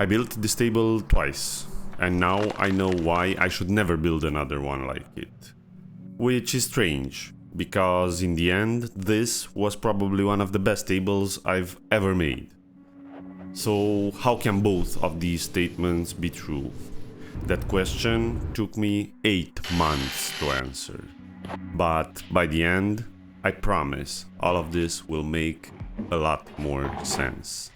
I built this table twice, and now I know why I should never build another one like it. Which is strange, because in the end, this was probably one of the best tables I've ever made. So how can both of these statements be true? That question took me 8 months to answer. But by the end, I promise all of this will make a lot more sense.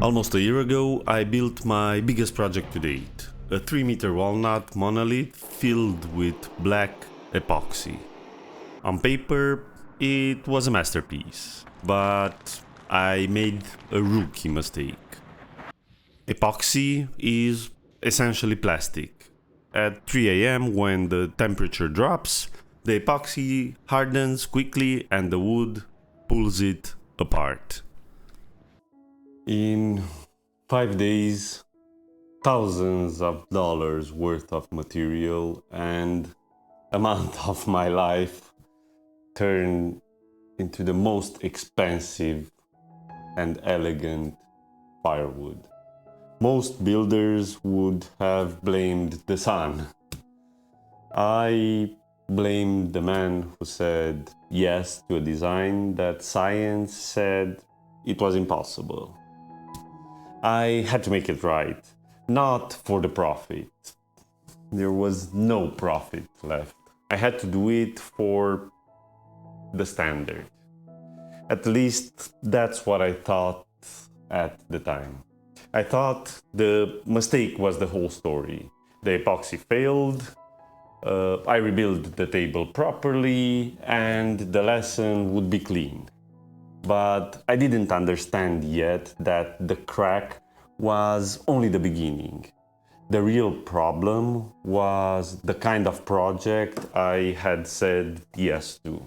Almost a year ago, I built my biggest project to date, a 3-meter walnut monolith filled with black epoxy. On paper, it was a masterpiece, but I made a rookie mistake. Epoxy is essentially plastic. At 3 a.m., when the temperature drops, the epoxy hardens quickly and the wood pulls it apart. In 5 days, thousands of dollars worth of material and a month of my life turned into the most expensive and elegant firewood. Most builders would have blamed the sun. I blamed the man who said yes to a design that science said it was impossible. I had to make it right, not for the profit. There was no profit left. I had to do it for the standard. At least that's what I thought at the time. I thought the mistake was the whole story. The epoxy failed, I rebuilt the table properly, and the lesson would be clean. But I didn't understand yet that the crack was only the beginning. The real problem was the kind of project I had said yes to.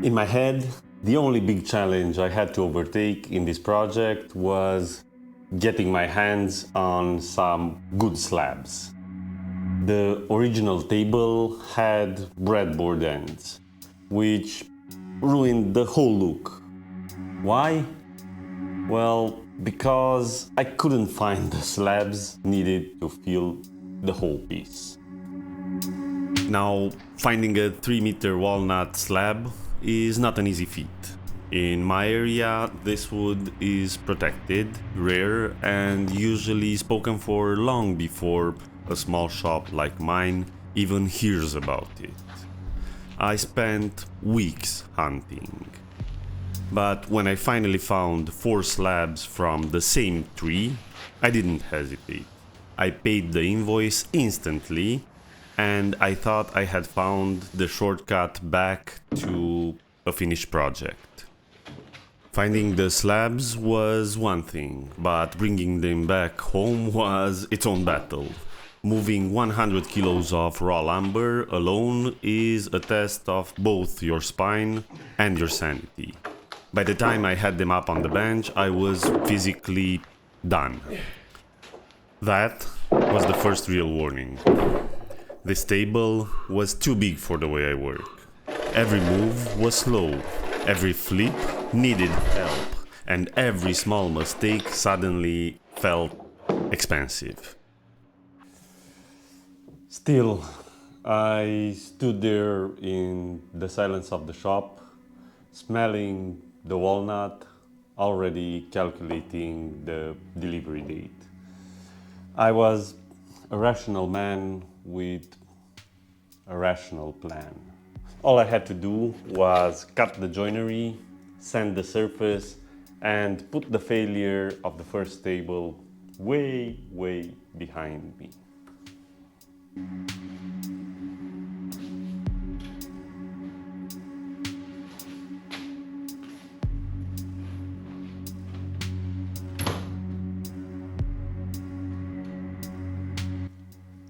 In my head, the only big challenge I had to overtake in this project was getting my hands on some good slabs. The original table had breadboard ends, which ruined the whole look. Why? Well, because I couldn't find the slabs needed to fill the whole piece. Now, finding a 3-meter walnut slab is not an easy feat. In my area, this wood is protected, rare, and usually spoken for long before a small shop like mine even hears about it. I spent weeks hunting. But when I finally found 4 slabs from the same tree, I didn't hesitate. I paid the invoice instantly, and I thought I had found the shortcut back to a finished project. Finding the slabs was one thing, but bringing them back home was its own battle. Moving 100 kilos of raw lumber alone is a test of both your spine and your sanity. By the time I had them up on the bench, I was physically done. That was the first real warning. This table was too big for the way I work. Every move was slow, every flip needed help, and every small mistake suddenly felt expensive. Still, I stood there in the silence of the shop, smelling the walnut, already calculating the delivery date. I was a rational man with a rational plan. All I had to do was cut the joinery, sand the surface, and put the failure of the first table way, way behind me.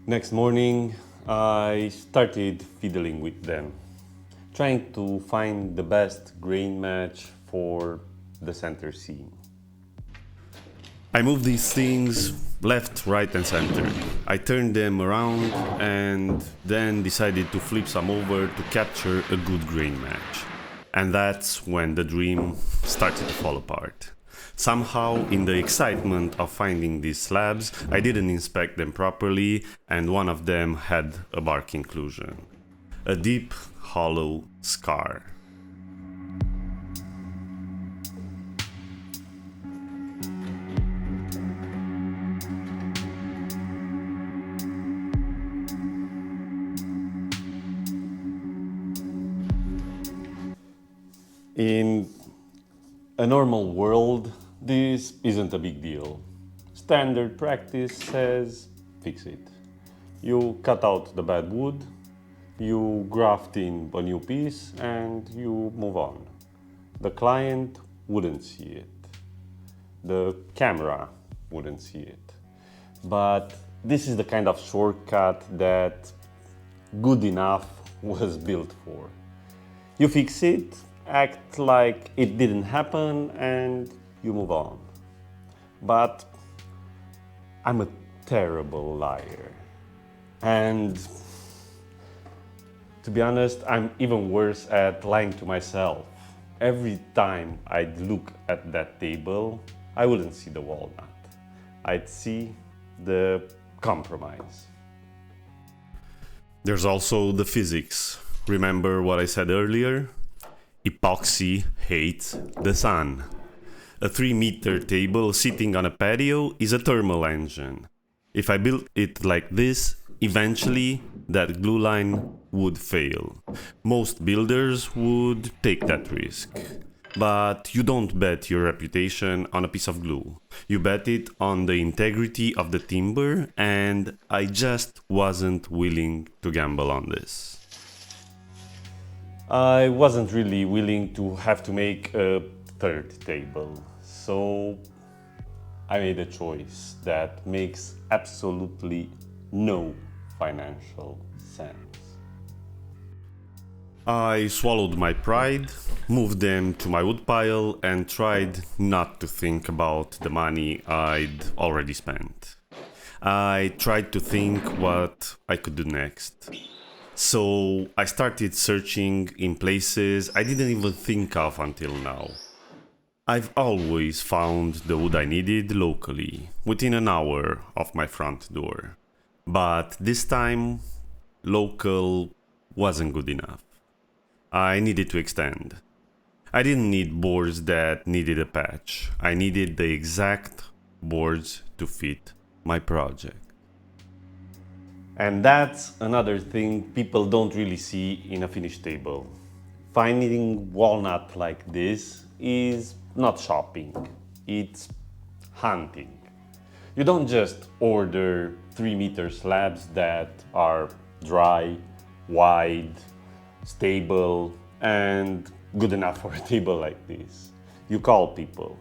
Next morning, I started fiddling with them, trying to find the best grain match for the center seam. I moved these things left, right and center. I turned them around and then decided to flip some over to capture a good grain match. And that's when the dream started to fall apart. Somehow, in the excitement of finding these slabs, I didn't inspect them properly and one of them had a bark inclusion. A deep, hollow scar. In a normal world, this isn't a big deal. Standard practice says fix it. You cut out the bad wood, you graft in a new piece and you move on. The client wouldn't see it. The camera wouldn't see it. But this is the kind of shortcut that good enough was built for. You fix it, act like it didn't happen and you move on. But I'm a terrible liar. And to be honest, I'm even worse at lying to myself. Every time I'd look at that table, I wouldn't see the walnut. I'd see the compromise. There's also the physics. Remember what I said earlier? Epoxy hates the sun. A 3-meter table sitting on a patio is a thermal engine. If I built it like this, eventually that glue line would fail. Most builders would take that risk. But you don't bet your reputation on a piece of glue. You bet it on the integrity of the timber, and I just wasn't willing to gamble on this. I wasn't really willing to have to make a third table, so I made a choice that makes absolutely no financial sense. I swallowed my pride, moved them to my woodpile and tried not to think about the money I'd already spent. I tried to think what I could do next. So I started searching in places I didn't even think of until now. I've always found the wood I needed locally, within an hour of my front door. But this time, local wasn't good enough. I needed to extend. I didn't need boards that needed a patch. I needed the exact boards to fit my project. And that's another thing people don't really see in a finished table. Finding walnut like this is not shopping, it's hunting. You don't just order 3-meter slabs that are dry, wide, stable, and good enough for a table like this. You call people,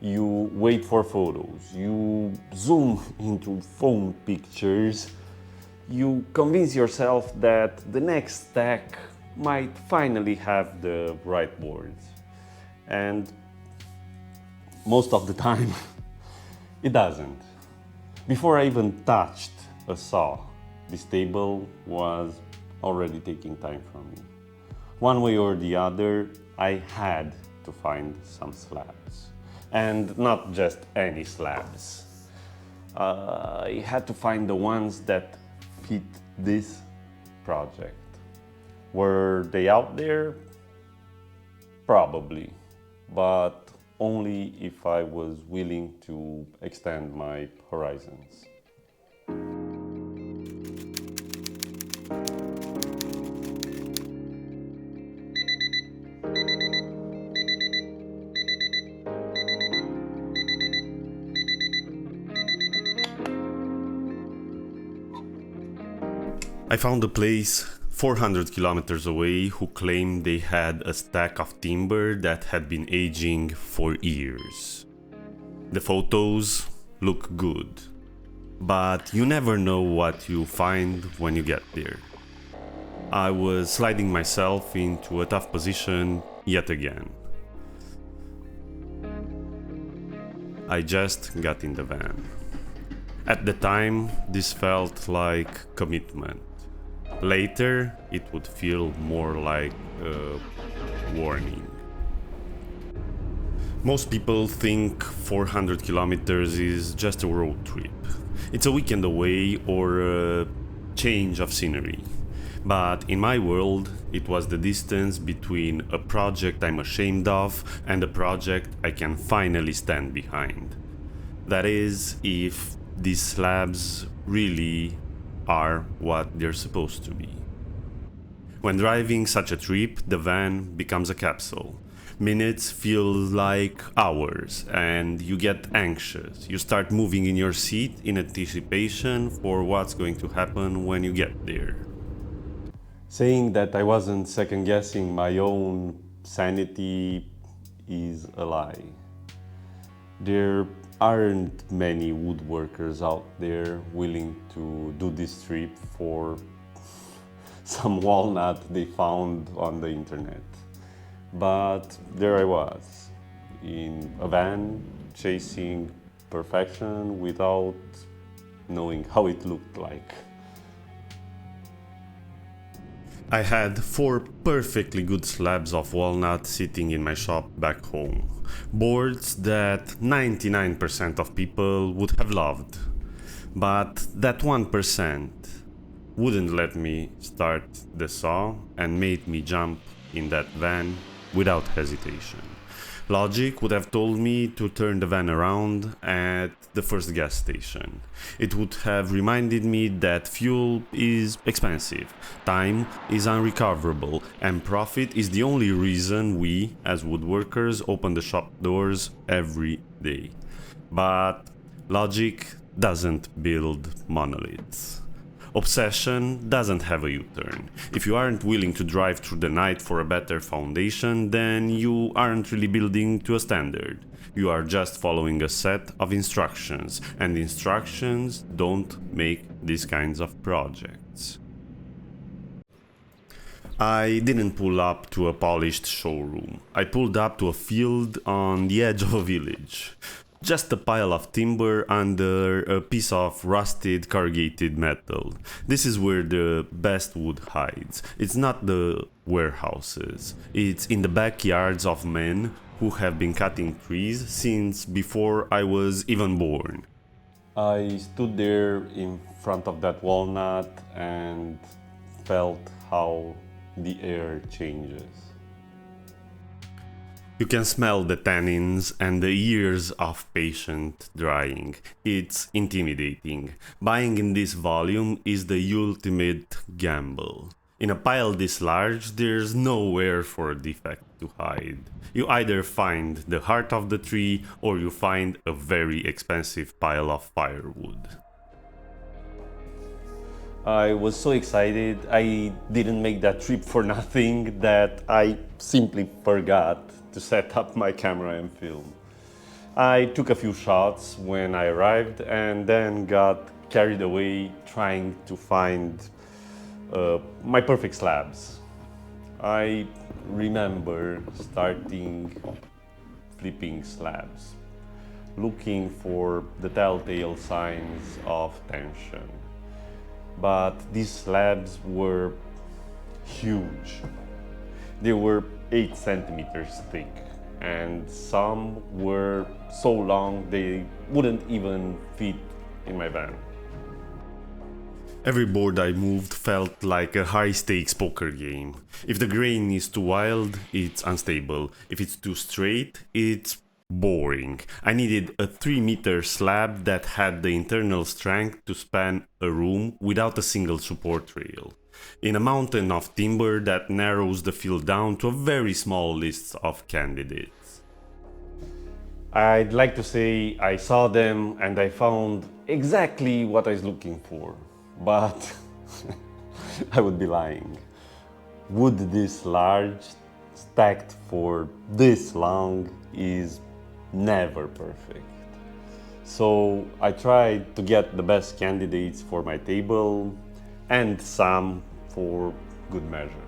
you wait for photos, you zoom into phone pictures, you convince yourself that the next stack might finally have the right boards. And most of the time, it doesn't. Before I even touched a saw, this table was already taking time from me. One way or the other, I had to find some slabs. And not just any slabs. I had to find the ones that fit this project. Were they out there? Probably, but only if I was willing to extend my horizons. I found a place 400 kilometers away who claimed they had a stack of timber that had been aging for years. The photos look good, but you never know what you find when you get there. I was sliding myself into a tough position yet again. I just got in the van. At the time, this felt like commitment. Later, it would feel more like a warning. Most people think 400 kilometers is just a road trip. It's a weekend away or a change of scenery. But in my world, it was the distance between a project I'm ashamed of and a project I can finally stand behind. That is, if these slabs really are what they're supposed to be. When driving such a trip, the van becomes a capsule. Minutes feel like hours, and you get anxious. You start moving in your seat in anticipation for what's going to happen when you get there. Saying that I wasn't second guessing my own sanity is a lie. There aren't many woodworkers out there willing to do this trip for some walnut they found on the internet. But there I was, in a van, chasing perfection without knowing how it looked like. I had 4 perfectly good slabs of walnut sitting in my shop back home. Boards that 99% of people would have loved. But that 1% wouldn't let me start the saw and made me jump in that van without hesitation. Logic would have told me to turn the van around at the first gas station. It would have reminded me that fuel is expensive, time is unrecoverable, and profit is the only reason we, as woodworkers, open the shop doors every day. But logic doesn't build monoliths. Obsession doesn't have a U-turn. If you aren't willing to drive through the night for a better foundation, then you aren't really building to a standard. You are just following a set of instructions, and instructions don't make these kinds of projects. I didn't pull up to a polished showroom. I pulled up to a field on the edge of a village. Just a pile of timber under a piece of rusted corrugated metal. This is where the best wood hides. It's not the warehouses. It's in the backyards of men who have been cutting trees since before I was even born. I stood there in front of that walnut and felt how the air changes. You can smell the tannins and the years of patient drying. It's intimidating. Buying in this volume is the ultimate gamble. In a pile this large, there's nowhere for a defect to hide. You either find the heart of the tree or you find a very expensive pile of firewood. I was so excited, I didn't make that trip for nothing, that I simply forgot to set up my camera and film. I took a few shots when I arrived and then got carried away trying to find my perfect slabs. I remember starting flipping slabs, looking for the telltale signs of tension. But these slabs were huge. They were 8 centimeters thick, and some were so long they wouldn't even fit in my van. Every board I moved felt like a high-stakes poker game. If the grain is too wild, it's unstable. If it's too straight, it's boring. I needed a 3-meter slab that had the internal strength to span a room without a single support rail. In a mountain of timber that narrows the field down to a very small list of candidates. I'd like to say I saw them and I found exactly what I was looking for, but I would be lying. Wood this large, stacked for this long, is never perfect. So I tried to get the best candidates for my table and some for good measure.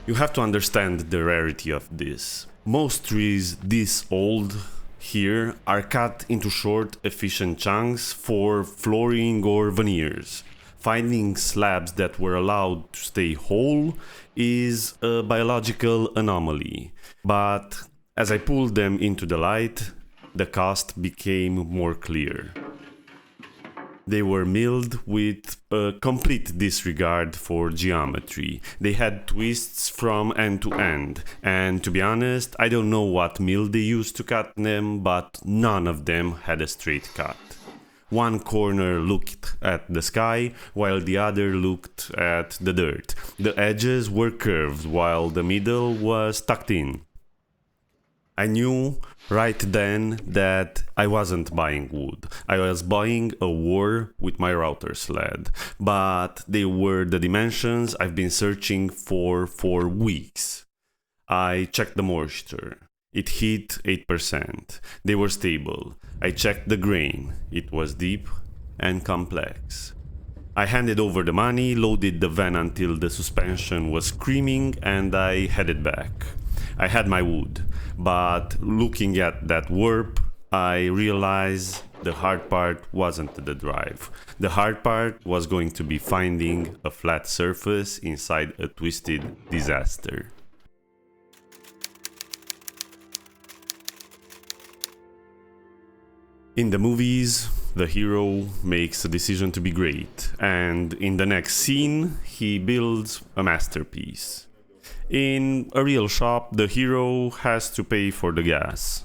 You have to understand the rarity of this. Most trees this old here are cut into short, efficient chunks for flooring or veneers. Finding slabs that were allowed to stay whole is a biological anomaly, but as I pulled them into the light, the cost became more clear. They were milled with a complete disregard for geometry. They had twists from end to end, and to be honest, I don't know what mill they used to cut them, but none of them had a straight cut. One corner looked at the sky, while the other looked at the dirt. The edges were curved, while the middle was tucked in. I knew right then that I wasn't buying wood. I was buying a war with my router sled, but they were the dimensions I've been searching for weeks. I checked the moisture. It hit 8%. They were stable. I checked the grain. It was deep and complex. I handed over the money, loaded the van until the suspension was screaming, and I headed back. I had my wood, but looking at that warp, I realized the hard part wasn't the drive. The hard part was going to be finding a flat surface inside a twisted disaster. In the movies, the hero makes a decision to be great, and in the next scene, he builds a masterpiece. In a real shop, the hero has to pay for the gas.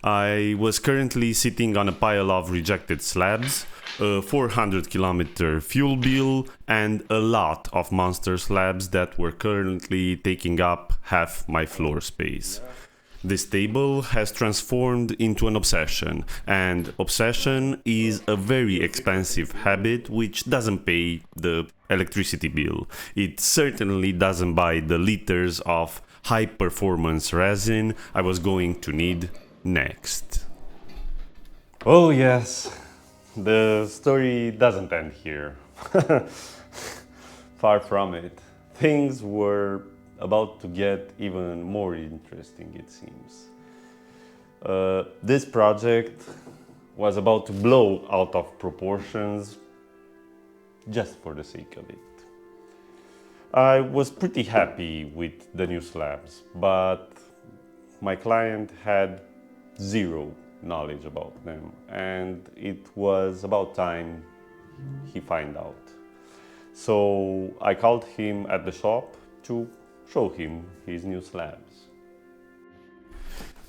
I was currently sitting on a pile of rejected slabs, a 400-kilometer fuel bill, and a lot of monster slabs that were currently taking up half my floor space. This table has transformed into an obsession, and obsession is a very expensive habit which doesn't pay the electricity bill. It certainly doesn't buy the liters of high-performance resin I was going to need next. Oh yes, the story doesn't end here. Far from it. Things were about to get even more interesting, it seems. This project was about to blow out of proportions just for the sake of it. I was pretty happy with the new slabs, but my client had zero knowledge about them, and it was about time he find out. So I called him at the shop to show him his new slabs.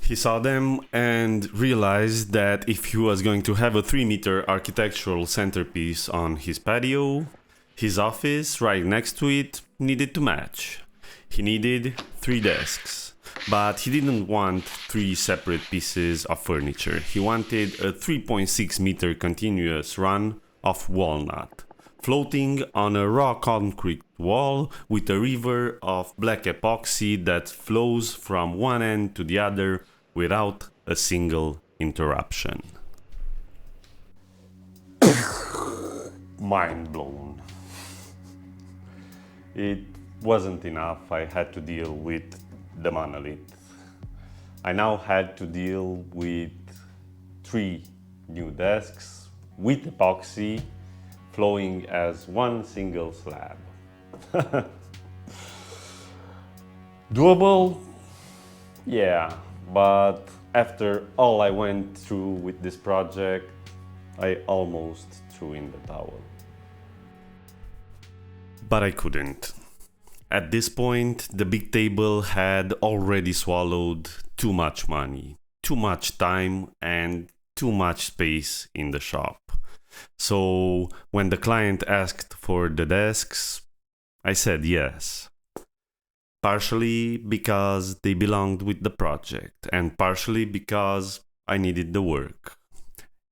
He saw them and realized that if he was going to have a 3-meter architectural centerpiece on his patio, his office right next to it needed to match. He needed 3 desks, but he didn't want 3 separate pieces of furniture. He wanted a 3.6-meter continuous run of walnut, floating on a raw concrete wall with a river of black epoxy that flows from one end to the other without a single interruption. Mind blown. It wasn't enough. I had to deal with the monolith. I now had to deal with 3 new desks with epoxy flowing as one single slab. Doable? Yeah, but after all I went through with this project, I almost threw in the towel. But I couldn't. At this point, the big table had already swallowed too much money, too much time, and too much space in the shop. So when the client asked for the desks, I said yes. Partially because they belonged with the project, and partially because I needed the work.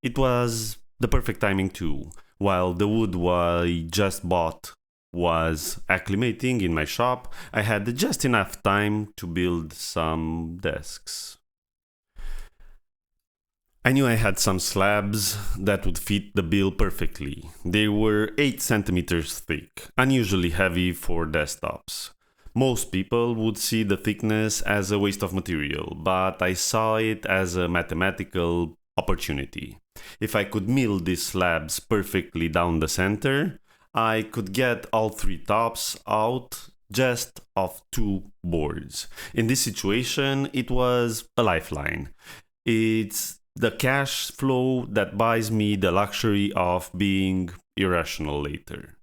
It was the perfect timing too. While the wood I just bought was acclimating in my shop, I had just enough time to build some desks. I knew I had some slabs that would fit the bill perfectly. They were 8 centimeters thick, unusually heavy for desktops. Most people would see the thickness as a waste of material, but I saw it as a mathematical opportunity. If I could mill these slabs perfectly down the center, I could get all three tops out just of two boards. In this situation, it was a lifeline. It's the cash flow that buys me the luxury of being irrational later.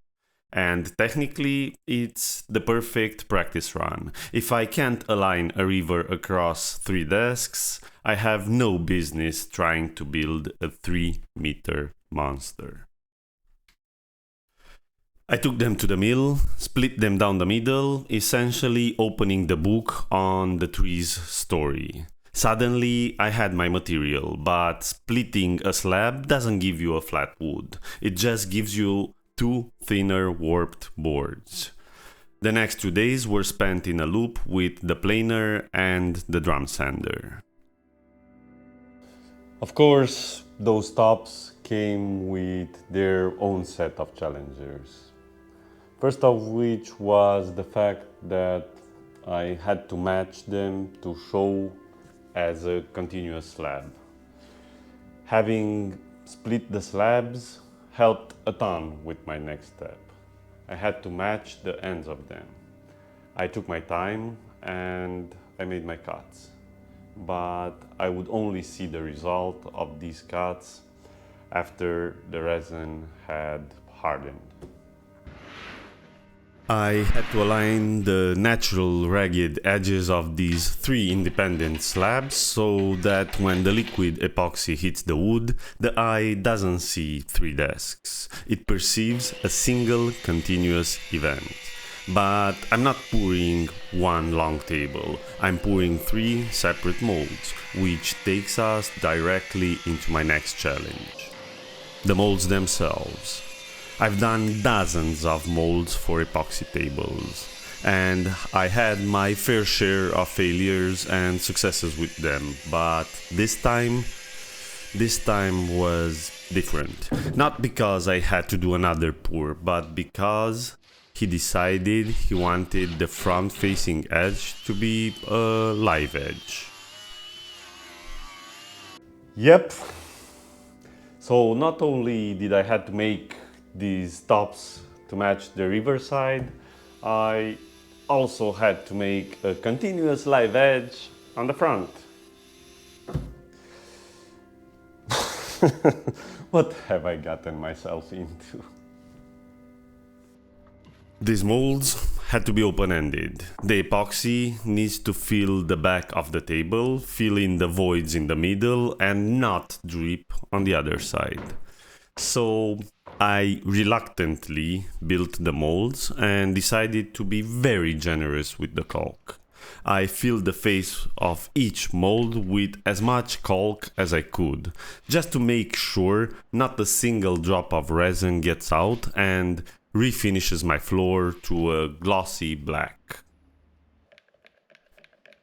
And technically, it's the perfect practice run. If I can't align a river across three desks, I have no business trying to build a 3-meter monster. I took them to the mill, split them down the middle, essentially opening the book on the tree's story. Suddenly, I had my material, but splitting a slab doesn't give you a flat wood. It just gives you two thinner warped boards. The next 2 days were spent in a loop with the planer and the drum sander. Of course, those tops came with their own set of challenges. First of which was the fact that I had to match them to show as a continuous slab. Having split the slabs helped a ton with my next step. I had to match the ends of them. I took my time and I made my cuts. But I would only see the result of these cuts after the resin had hardened. I had to align the natural ragged edges of these three independent slabs so that when the liquid epoxy hits the wood, the eye doesn't see three desks. It perceives a single continuous event. But I'm not pouring one long table, I'm pouring 3 separate molds, which takes us directly into my next challenge. The molds themselves. I've done dozens of molds for epoxy tables, and I had my fair share of failures and successes with them, but this time was different. Not because I had to do another pour, but because he decided he wanted the front-facing edge to be a live edge. Yep. So not only did I have to make these tops to match the river side, I also had to make a continuous live edge on the front. What have I gotten myself into? These molds had to be open-ended. The epoxy needs to fill the back of the table, fill in the voids in the middle, and not drip on the other side. So I reluctantly built the molds and decided to be very generous with the caulk. I filled the face of each mold with as much caulk as I could, just to make sure not a single drop of resin gets out and refinishes my floor to a glossy black.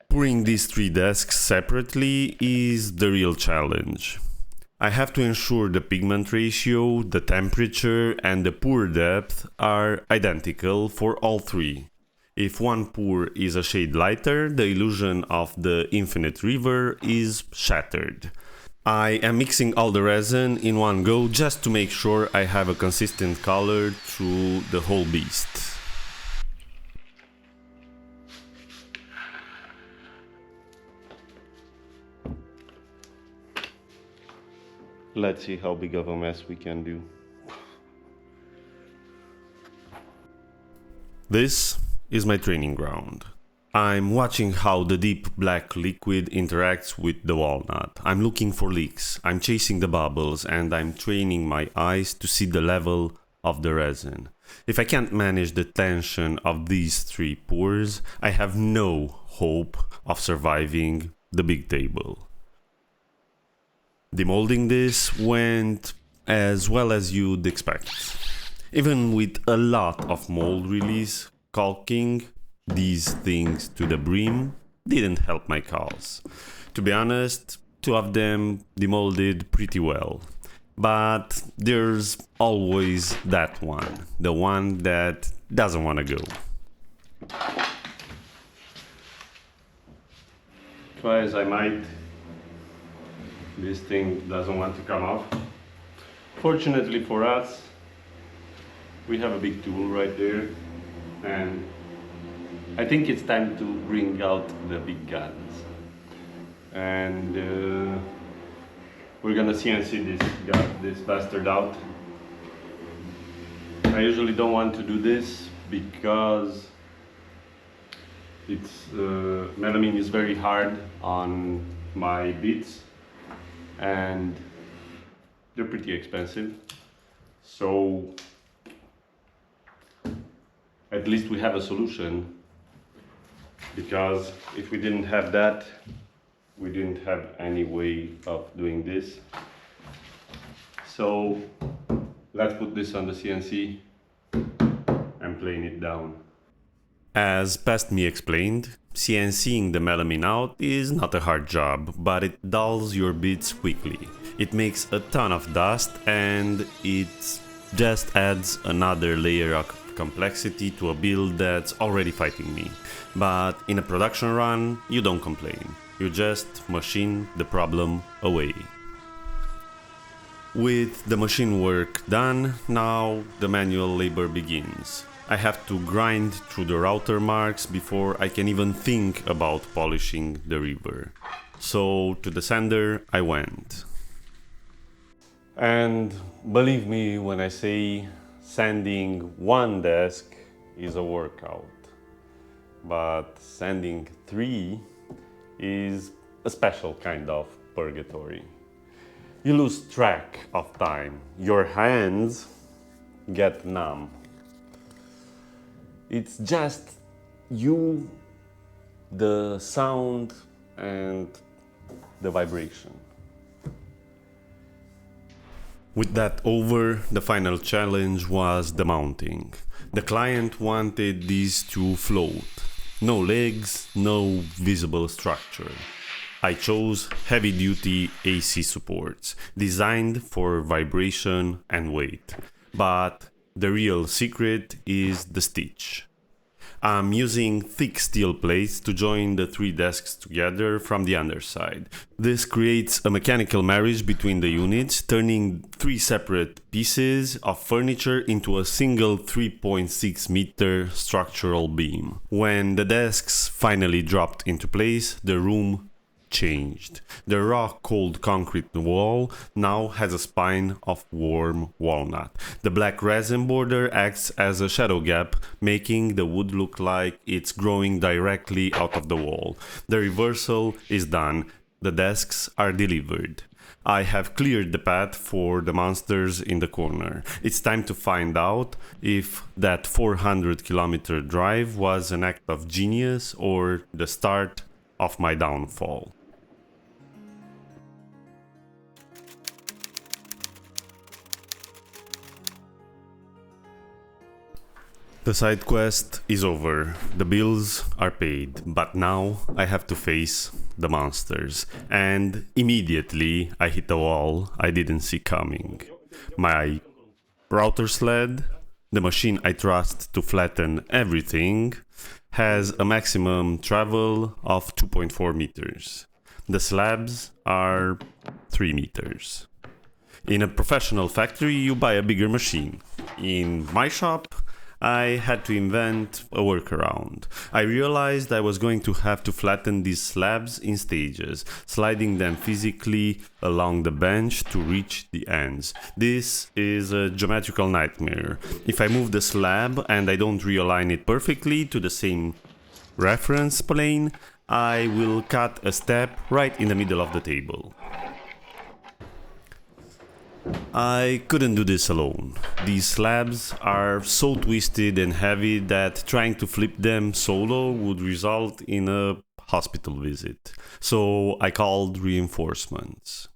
Pouring these 3 desks separately is the real challenge. I have to ensure the pigment ratio, the temperature, and the pour depth are identical for all 3. If one pour is a shade lighter, the illusion of the infinite river is shattered. I am mixing all the resin in one go just to make sure I have a consistent color through the whole beast. Let's see how big of a mess we can do. This is my training ground. I'm watching how the deep black liquid interacts with the walnut. I'm looking for leaks, I'm chasing the bubbles, and I'm training my eyes to see the level of the resin. If I can't manage the tension of these 3 pours, I have no hope of surviving the big table. Demolding this went as well as you'd expect. Even with a lot of mold release, caulking these things to the brim didn't help my cause. To be honest, 2 of them demolded pretty well. But there's always that one, the one that doesn't want to go. try as I might, this thing doesn't want to come off. Fortunately for us, we have a big tool right there, and I think it's time to bring out the big guns. And we're gonna CNC this bastard out. I usually don't want to do this because melamine is very hard on my bits and they're pretty expensive. So at least we have a solution, because if we didn't have that, we didn't have any way of doing this. So let's put this on the CNC and plane it down. As past me explained, CNCing the melamine out is not a hard job, but it dulls your bits quickly. It makes a ton of dust and it just adds another layer of complexity to a build that's already fighting me. But in a production run, you don't complain. You just machine the problem away. With the machine work done, now the manual labor begins. I have to grind through the router marks before I can even think about polishing the river. So to the sander I went. And believe me when I say sanding one desk is a workout. But sanding 3 is a special kind of purgatory. You lose track of time. Your hands get numb. It's just you, the sound, and the vibration. With that over, the final challenge was the mounting. The client wanted these to float. No legs, no visible structure. I chose heavy-duty AC supports, designed for vibration and weight. But the real secret is the stitch. I'm using thick steel plates to join the 3 desks together from the underside. This creates a mechanical marriage between the units, turning 3 separate pieces of furniture into a single 3.6 meter structural beam. When the desks finally dropped into place, the room changed. The raw cold concrete wall now has a spine of warm walnut. The black resin border acts as a shadow gap, making the wood look like it's growing directly out of the wall. The reversal is done. The desks are delivered. I have cleared the path for the monsters in the corner. It's time to find out if that 400-kilometer drive was an act of genius or the start of my downfall. The side quest is over, the bills are paid, but now I have to face the monsters. And immediately I hit a wall I didn't see coming. My router sled, the machine I trust to flatten everything, has a maximum travel of 2.4 meters. The slabs are 3 meters. In a professional factory you buy a bigger machine. In my shop, I had to invent a workaround. I realized I was going to have to flatten these slabs in stages, sliding them physically along the bench to reach the ends. This is a geometrical nightmare. If I move the slab and I don't realign it perfectly to the same reference plane, I will cut a step right in the middle of the table. I couldn't do this alone. These slabs are so twisted and heavy that trying to flip them solo would result in a hospital visit. So I called reinforcements.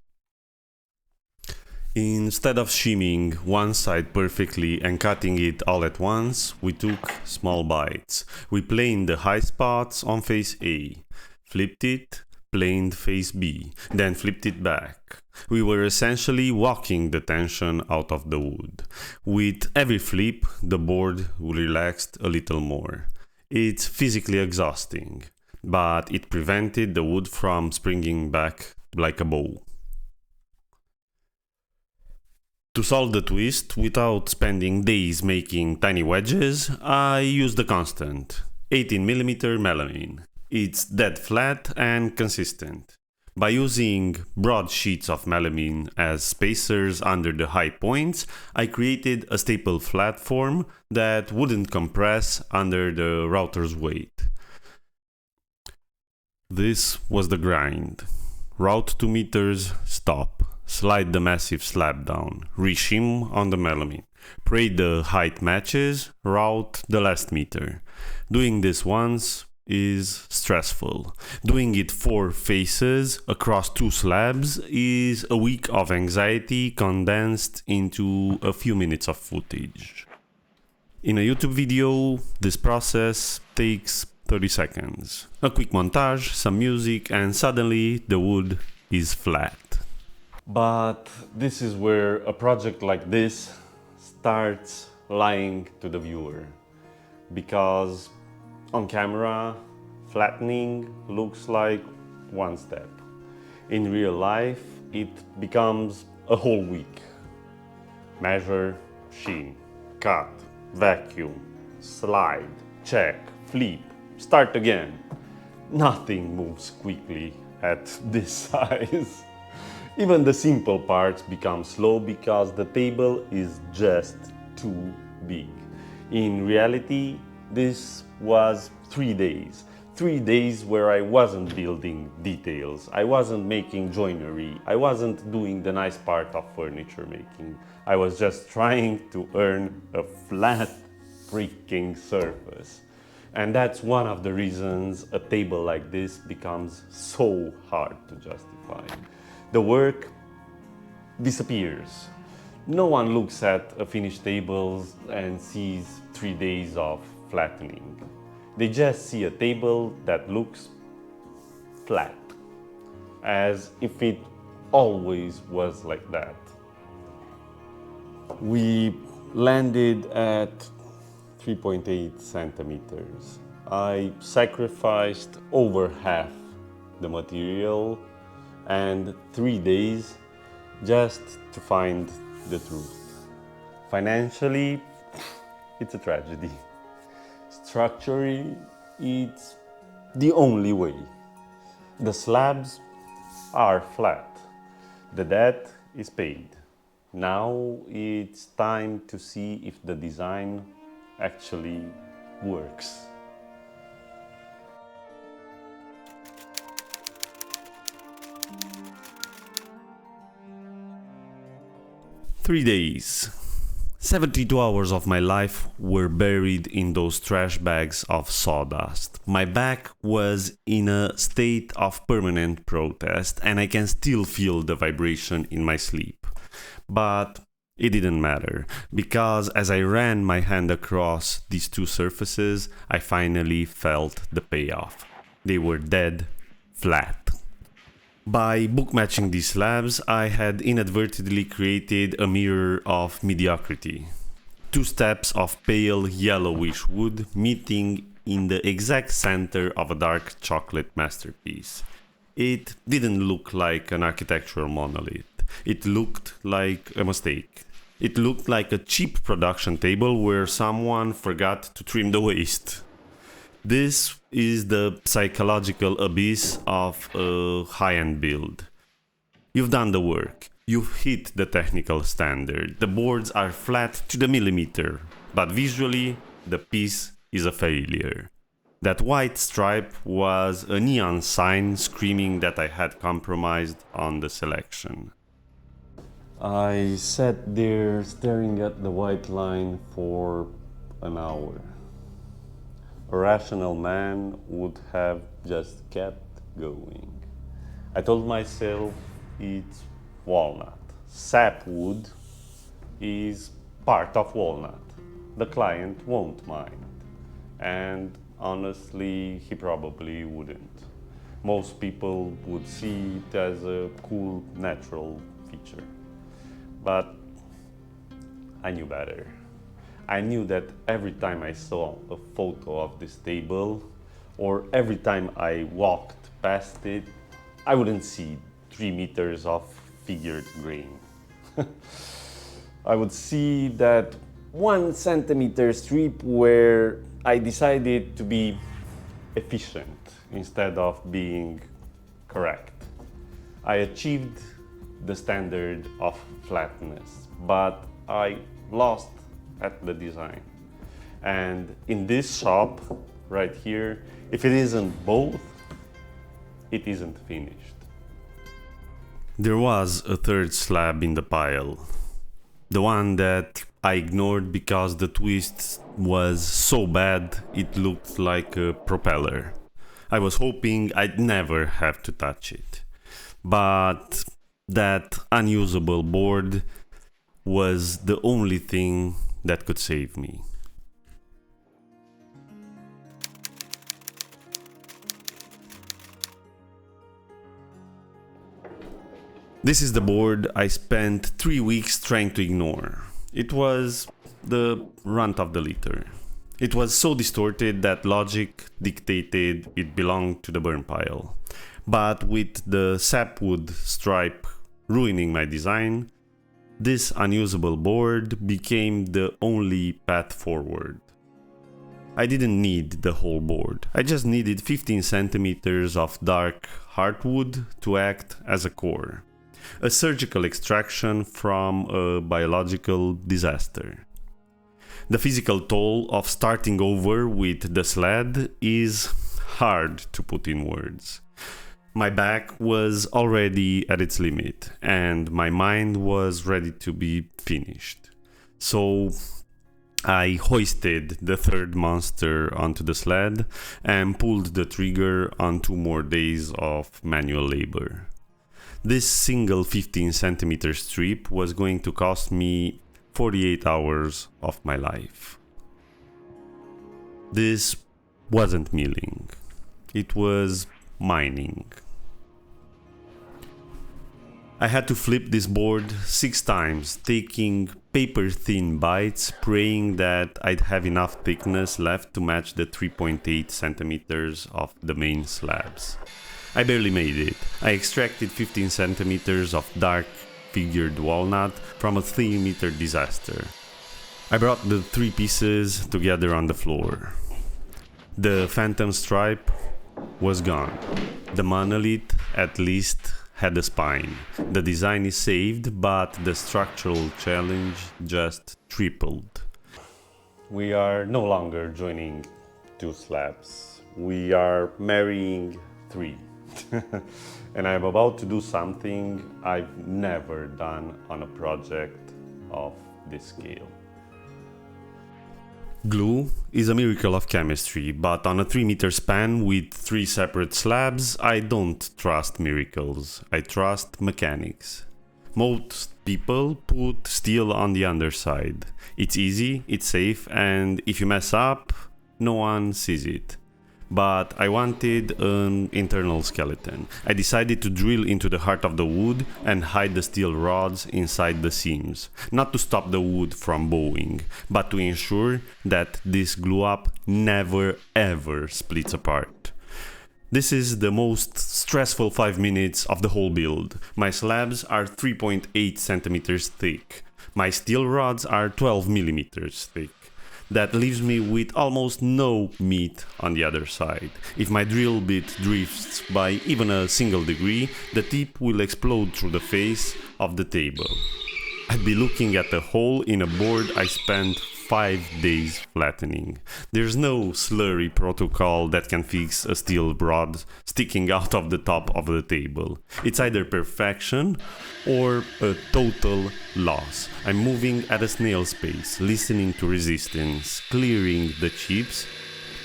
Instead of shimming one side perfectly and cutting it all at once, we took small bites. We planed the high spots on face A, flipped it, planed face B, then flipped it back. We were essentially walking the tension out of the wood. With every flip, the board relaxed a little more. It's physically exhausting. but it prevented the wood from springing back like a bow. To solve the twist without spending days making tiny wedges, I used the constant 18mm melamine. It's dead flat and consistent. By using broad sheets of melamine as spacers under the high points, I created a staple flat form that wouldn't compress under the router's weight. This was the grind. Route 2 meters, stop. Slide the massive slab down, reshim on the melamine. Pray the height matches, route the last meter. Doing this once is stressful. Doing it 4 faces across 2 slabs is a week of anxiety condensed into a few minutes of footage. In a YouTube video, this process takes 30 seconds. A quick montage, some music, and suddenly the wood is flat. But this is where a project like this starts lying to the viewer. Because on camera, flattening looks like one step. In real life, it becomes a whole week. Measure, shim, cut, vacuum, slide, check, flip, start again. Nothing moves quickly at this size. Even the simple parts become slow because the table is just too big. In reality, this was 3 days. 3 days where I wasn't building details, I wasn't making joinery, I wasn't doing the nice part of furniture making. I was just trying to earn a flat freaking surface. And that's one of the reasons a table like this becomes so hard to justify. The work disappears. No one looks at a finished table and sees 3 days of flattening. They just see a table that looks flat, as if it always was like that. We landed at 3.8 centimeters. I sacrificed over half the material and 3 days just to find the truth. Financially, it's a tragedy. Structurally, it's the only way. The slabs are flat. The debt is paid. Now it's time to see if the design actually works. Three days. 72 hours of my life were buried in those trash bags of sawdust. My back was in a state of permanent protest, and I can still feel the vibration in my sleep. But it didn't matter, because as I ran my hand across these 2 surfaces, I finally felt the payoff. They were dead flat. By book matching these slabs, I had inadvertently created a mirror of mediocrity. 2 steps of pale yellowish wood meeting in the exact center of a dark chocolate masterpiece. It didn't look like an architectural monolith. It looked like a mistake. It looked like a cheap production table where someone forgot to trim the waste. This is the psychological abyss of a high-end build. You've done the work. You've hit the technical standard. The boards are flat to the millimeter, but visually, the piece is a failure. That white stripe was a neon sign screaming that I had compromised on the selection. I sat there staring at the white line for an hour. A rational man would have just kept going. I told myself it's walnut. Sapwood is part of walnut. The client won't mind. And honestly, he probably wouldn't. Most people would see it as a cool, natural feature. But I knew better. I knew that every time I saw a photo of this table, or every time I walked past it, I wouldn't see 3 meters of figured grain. I would see that 1 centimeter strip where I decided to be efficient instead of being correct. I achieved the standard of flatness, but I lost at the design. And in this shop right here, if it isn't both, it isn't finished. There was a third slab in the pile. The one that I ignored because the twist was so bad it looked like a propeller. I was hoping I'd never have to touch it. But that unusable board was the only thing that could save me. This is the board I spent 3 weeks trying to ignore. It was the runt of the litter. It was so distorted that logic dictated it belonged to the burn pile. But with the sapwood stripe ruining my design, this unusable board became the only path forward. I didn't need the whole board. I just needed 15 centimeters of dark heartwood to act as a core. A surgical extraction from a biological disaster. The physical toll of starting over with the sled is hard to put in words. My back was already at its limit, and my mind was ready to be finished. So I hoisted the third monster onto the sled and pulled the trigger on 2 more days of manual labor. This single 15 centimeter strip was going to cost me 48 hours of my life. This wasn't milling. It was mining. I had to flip this board 6 times, taking paper-thin bites, praying that I'd have enough thickness left to match the 3.8 centimeters of the main slabs. I barely made it. I extracted 15 centimeters of dark figured walnut from a 3-meter disaster. I brought the 3 pieces together on the floor. The phantom stripe was gone. The monolith at least had a spine. The design is saved, but the structural challenge just tripled. We are no longer joining 2 slabs. We are marrying 3. And I'm about to do something I've never done on a project of this scale. Glue is a miracle of chemistry, but on a 3-meter span with 3 separate slabs, I don't trust miracles. I trust mechanics. Most people put steel on the underside. It's easy, it's safe, and if you mess up, no one sees it. But I wanted an internal skeleton. I decided to drill into the heart of the wood and hide the steel rods inside the seams. Not to stop the wood from bowing, but to ensure that this glue up never ever splits apart. This is the most stressful 5 minutes of the whole build. My slabs are 3.8 centimeters thick. My steel rods are 12 millimeters thick. That leaves me with almost no meat on the other side. If my drill bit drifts by even a single degree, the tip will explode through the face of the table. I'd be looking at a hole in a board I spent 5 days flattening. There's no slurry protocol that can fix a steel rod sticking out of the top of the table. It's either perfection or a total loss. I'm moving at a snail's pace, listening to resistance, clearing the chips,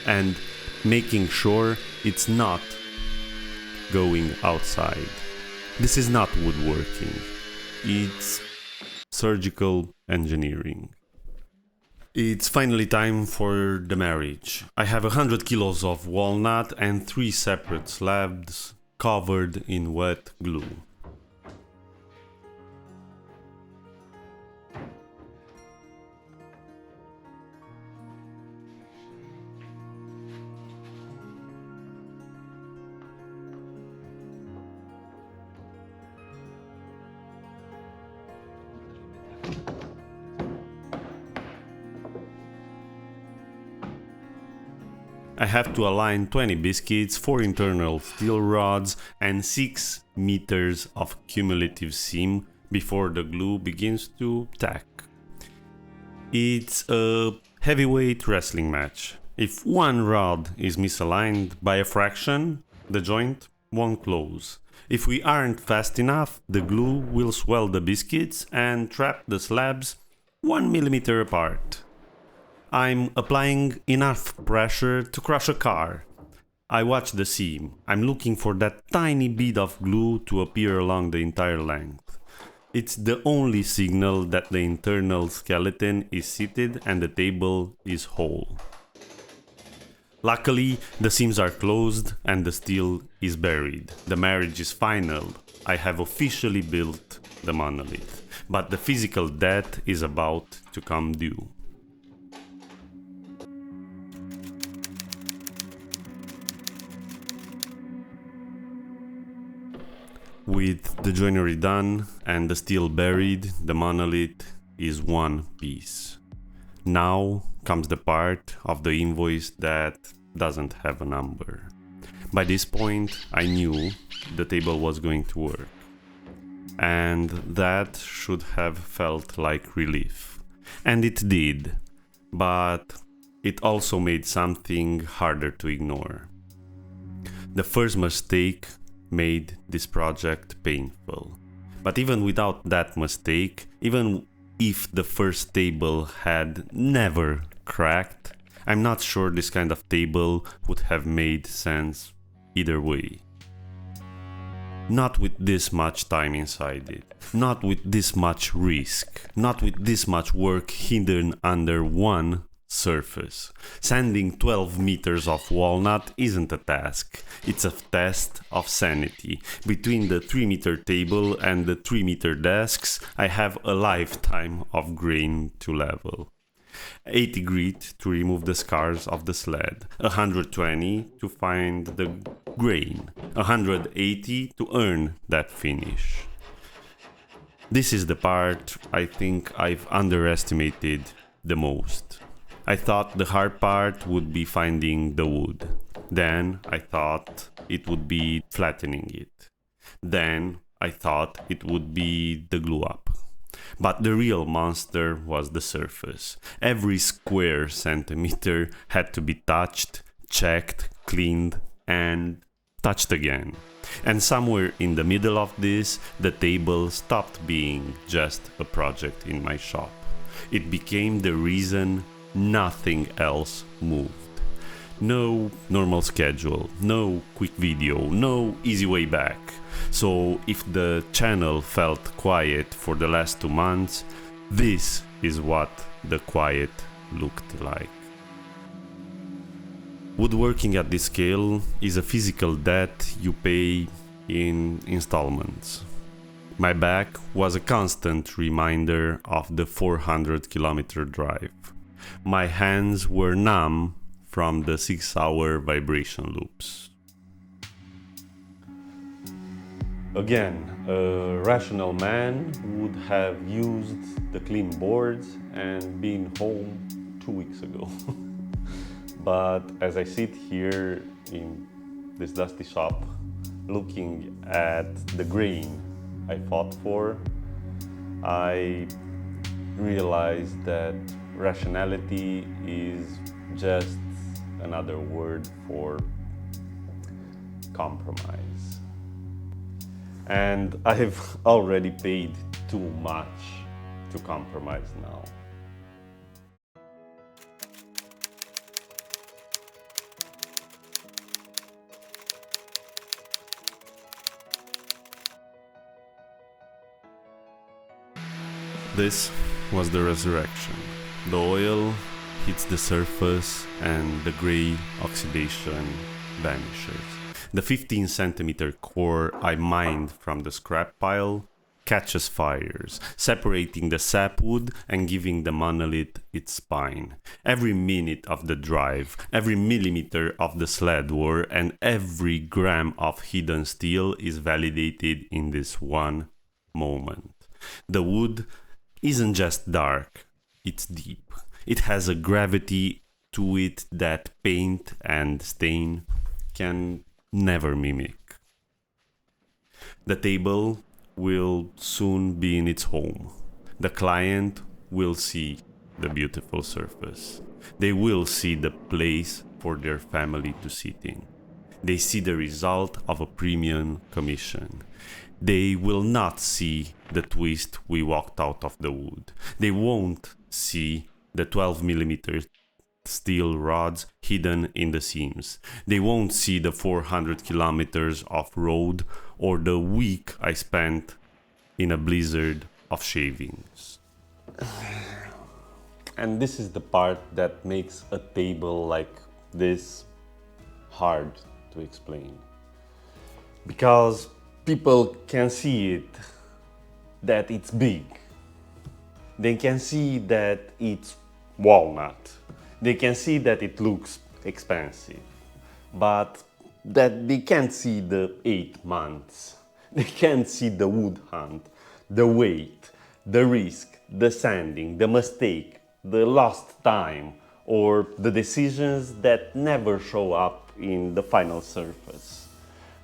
and making sure it's not going outside. This is not woodworking. It's surgical engineering. It's finally time for the marriage. I have 100 kilos of walnut and 3 separate slabs covered in wet glue. I have to align 20 biscuits, 4 internal steel rods and 6 meters of cumulative seam before the glue begins to tack. It's a heavyweight wrestling match. If one rod is misaligned by a fraction, the joint won't close. If we aren't fast enough, the glue will swell the biscuits and trap the slabs 1 millimeter apart. I'm applying enough pressure to crush a car. I watch the seam. I'm looking for that tiny bead of glue to appear along the entire length. It's the only signal that the internal skeleton is seated and the table is whole. Luckily, the seams are closed and the steel is buried. The marriage is final. I have officially built the monolith, but the physical debt is about to come due. With the joinery done and the steel buried, the monolith is one piece. Now comes the part of the invoice that doesn't have a number. By this point, I knew the table was going to work. And that should have felt like relief. And it did, but it also made something harder to ignore. The first mistake made this project painful. But even without that mistake, even if the first table had never cracked, I'm not sure this kind of table would have made sense either way. Not with this much time inside it, not with this much risk, not with this much work hidden under one surface. Sanding 12 meters of walnut isn't a task, it's a test of sanity. Between the 3-meter table and the 3-meter desks, I have a lifetime of grain to level. 80 grit to remove the scars of the sled, 120 to find the grain, 180 to earn that finish. This is the part I think I've underestimated the most. I thought the hard part would be finding the wood. Then I thought it would be flattening it. Then I thought it would be the glue up. But the real monster was the surface. Every square centimeter had to be touched, checked, cleaned, and touched again. And somewhere in the middle of this, the table stopped being just a project in my shop. It became the reason nothing else moved. No normal schedule, no quick video, no easy way back. So if the channel felt quiet for the last 2 months, this is what the quiet looked like. Woodworking at this scale is a physical debt you pay in installments. My back was a constant reminder of the 400-kilometer drive. My hands were numb from the 6-hour vibration loops. Again, a rational man would have used the clean boards and been home 2 weeks ago. But as I sit here in this dusty shop, looking at the grain I fought for, I realized that rationality is just another word for compromise. And I've already paid too much to compromise now. This was the Ressurection. The oil hits the surface and the gray oxidation vanishes. The 15 centimeter core I mined from the scrap pile catches fires, separating the sapwood and giving the monolith its spine. Every minute of the drive, every millimeter of the sled war, and every gram of hidden steel is validated in this one moment. The wood isn't just dark, it's deep. It has a gravity to it that paint and stain can never mimic. The table will soon be in its home. The client will see the beautiful surface. They will see the place for their family to sit in. They see the result of a premium commission. They will not see the twist we walked out of the wood. They won't see the 12mm steel rods hidden in the seams. They won't see the 400 kilometers of road or the week I spent in a blizzard of shavings. And this is the part that makes a table like this hard to explain. Because people can see it, that it's big. They can see that it's walnut. They can see that it looks expensive. But that they can't see the 8 months. They can't see the wood hunt, the weight, the risk, the sanding, the mistake, the lost time, or the decisions that never show up in the final surface.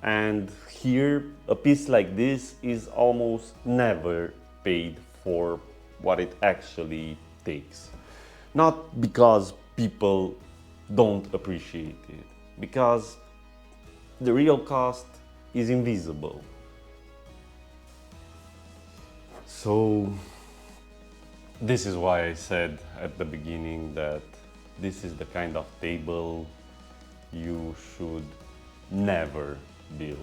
And here, a piece like this is almost never paid for what it actually takes. Not because people don't appreciate it, because the real cost is invisible. So, this is why I said at the beginning that this is the kind of table you should never build.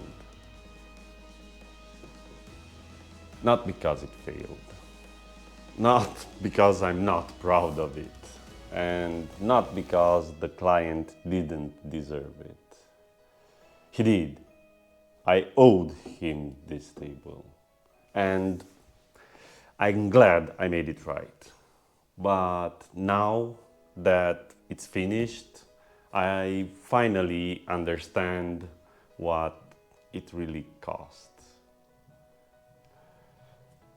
Not because it failed, not because I'm not proud of it, and not because the client didn't deserve it. He did. I owed him this table, and I'm glad I made it right. But now that it's finished, I finally understand what it really cost.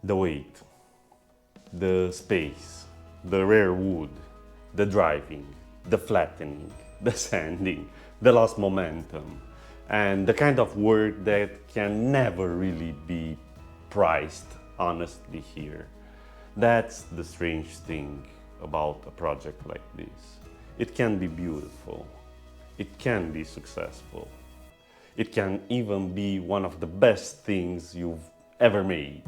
The weight, the space, the rare wood, the driving, the flattening, the sanding, the lost momentum, and the kind of work that can never really be priced honestly here. That's the strange thing about a project like this. It can be beautiful, it can be successful, it can even be one of the best things you've ever made,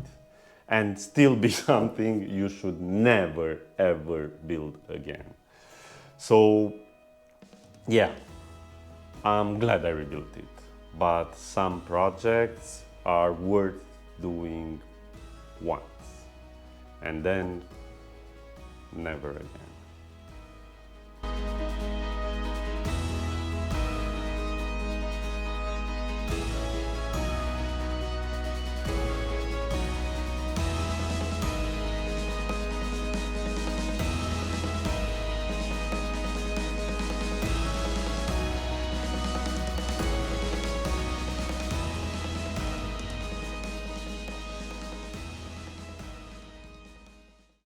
and still be something you should never ever build again. So yeah, I'm glad I rebuilt it, but some projects are worth doing once and then never again.